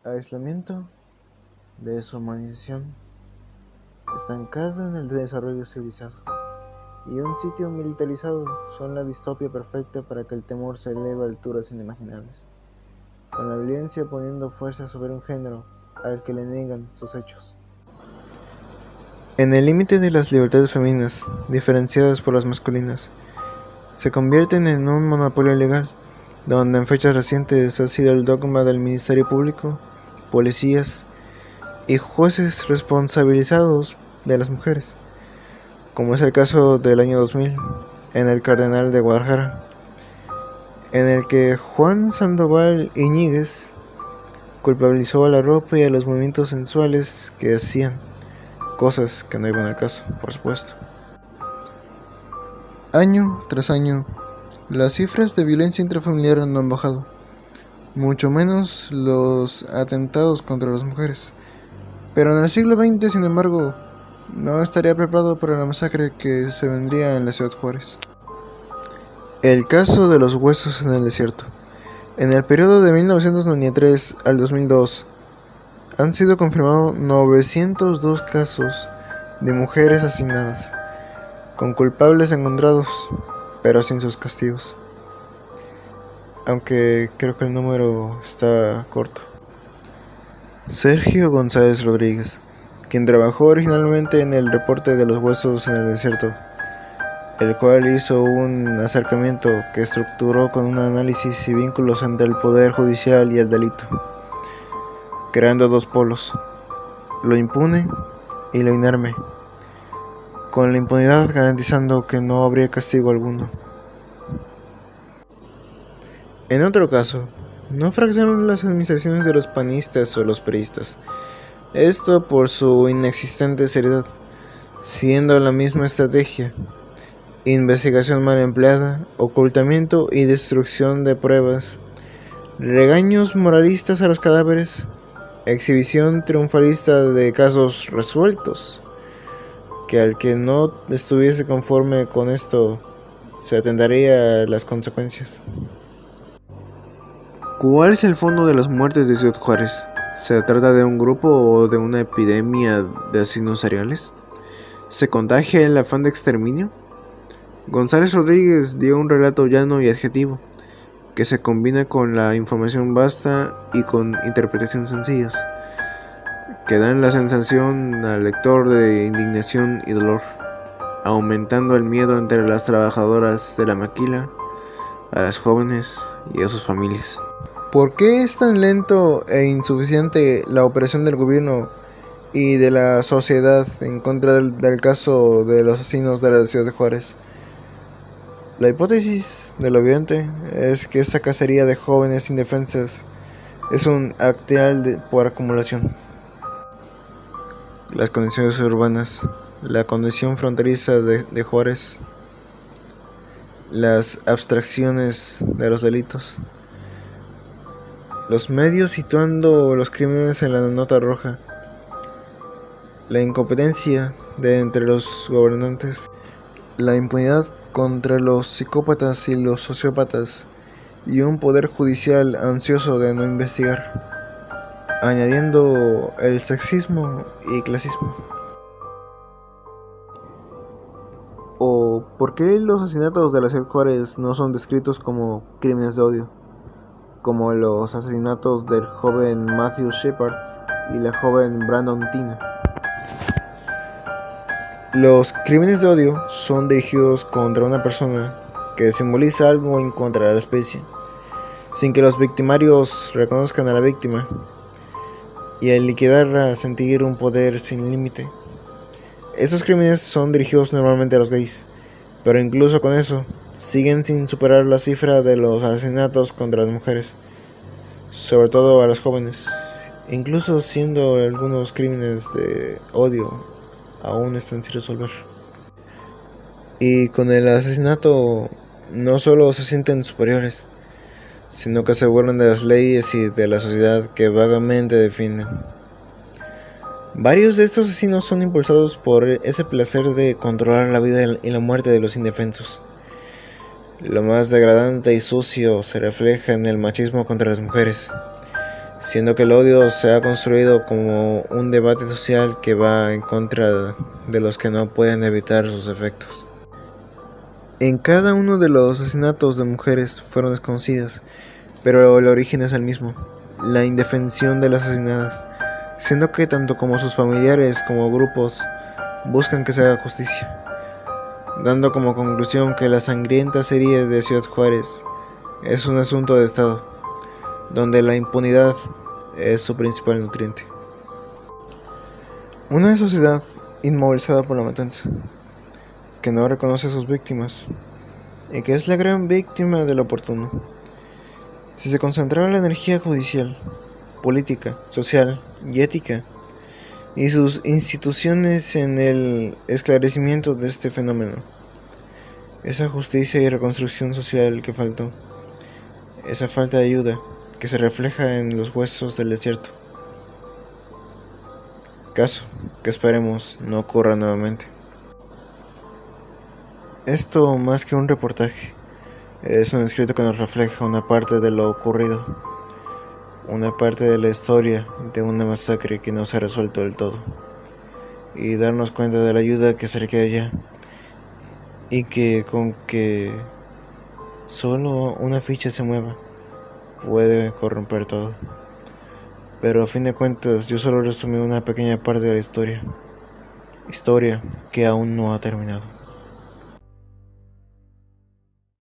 aislamiento, deshumanización, estancada en el desarrollo civilizado, y un sitio militarizado son la distopia perfecta para que el temor se eleve a alturas inimaginables, con la violencia poniendo fuerza sobre un género al que le niegan sus hechos. En el límite de las libertades femeninas, diferenciadas por las masculinas, se convierten en un monopolio legal, donde en fechas recientes ha sido el dogma del Ministerio Público, policías y jueces responsabilizados de las mujeres, como es el caso del año 2000 en el Cardenal de Guadalajara, en el que Juan Sandoval Iñiguez culpabilizó a la ropa y a los movimientos sensuales que hacían, cosas que no iban al caso, por supuesto. Año tras año, las cifras de violencia intrafamiliar no han bajado, mucho menos los atentados contra las mujeres. Pero en el siglo XX, sin embargo, no estaría preparado para la masacre que se vendría en la ciudad Juárez. El caso de los huesos en el desierto. En el periodo de 1993 al 2002, han sido confirmados 902 casos de mujeres asesinadas, con culpables encontrados, pero sin sus castigos. Aunque creo que el número está corto. Sergio González Rodríguez, quien trabajó originalmente en el reporte de los huesos en el desierto, el cual hizo un acercamiento que estructuró con un análisis y vínculos entre el poder judicial y el delito, creando dos polos, lo impune y lo inerme, con la impunidad garantizando que no habría castigo alguno. En otro caso, no fraccionaron las administraciones de los panistas o los priistas, esto por su inexistente seriedad, siendo la misma estrategia: investigación mal empleada, ocultamiento y destrucción de pruebas, regaños moralistas a los cadáveres, exhibición triunfalista de casos resueltos, que al que no estuviese conforme con esto se atendería a las consecuencias. ¿Cuál es el fondo de las muertes de Ciudad Juárez? ¿Se trata de un grupo o de una epidemia de asesinos seriales? ¿Se contagia el afán de exterminio? González Rodríguez dio un relato llano y adjetivo, que se combina con la información vasta y con interpretaciones sencillas, que dan la sensación al lector de indignación y dolor, aumentando el miedo entre las trabajadoras de la maquila, a las jóvenes y a sus familias. ¿Por qué es tan lento e insuficiente la operación del gobierno y de la sociedad en contra del caso de los asesinos de la ciudad de Juárez? La hipótesis del obviante es que esta cacería de jóvenes indefensas es un acteal por acumulación. Las condiciones urbanas, la condición fronteriza de Juárez, las abstracciones de los delitos, los medios situando los crímenes en la nota roja, la incompetencia de entre los gobernantes, la impunidad contra los psicópatas y los sociópatas, y un poder judicial ansioso de no investigar, añadiendo el sexismo y clasismo. ¿O por qué los asesinatos de la ciudad Juárez no son descritos como crímenes de odio, como los asesinatos del joven Matthew Shepard y la joven Brandon Tina? Los crímenes de odio son dirigidos contra una persona que simboliza algo en contra de la especie, sin que los victimarios reconozcan a la víctima, y al liquidarla sentir un poder sin límite. Estos crímenes son dirigidos normalmente a los gays, pero incluso con eso, siguen sin superar la cifra de los asesinatos contra las mujeres, sobre todo a las jóvenes, incluso siendo algunos crímenes de odio aún están sin resolver. Y con el asesinato no solo se sienten superiores, sino que se burlan de las leyes y de la sociedad que vagamente definen. Varios de estos asesinos son impulsados por ese placer de controlar la vida y la muerte de los indefensos. Lo más degradante y sucio se refleja en el machismo contra las mujeres, siendo que el odio se ha construido como un debate social que va en contra de los que no pueden evitar sus efectos. En cada uno de los asesinatos de mujeres fueron desconocidas, pero el origen es el mismo, la indefensión de las asesinadas, siendo que tanto como sus familiares como grupos buscan que se haga justicia, dando como conclusión que la sangrienta serie de Ciudad Juárez es un asunto de Estado, donde la impunidad es su principal nutriente. Una sociedad inmovilizada por la matanza, que no reconoce a sus víctimas y que es la gran víctima del oportuno. Si se concentrara la energía judicial, política, social y ética y sus instituciones en el esclarecimiento de este fenómeno, esa justicia y reconstrucción social que faltó, esa falta de ayuda que se refleja en los huesos del desierto, caso que esperemos no ocurra nuevamente. Esto, más que un reportaje, es un escrito que nos refleja una parte de lo ocurrido, una parte de la historia de una masacre que no se ha resuelto del todo, y darnos cuenta de la ayuda que se requiere ya, y que con que solo una ficha se mueva puede corromper todo. Pero a fin de cuentas yo solo resumí una pequeña parte de la historia que aún no ha terminado.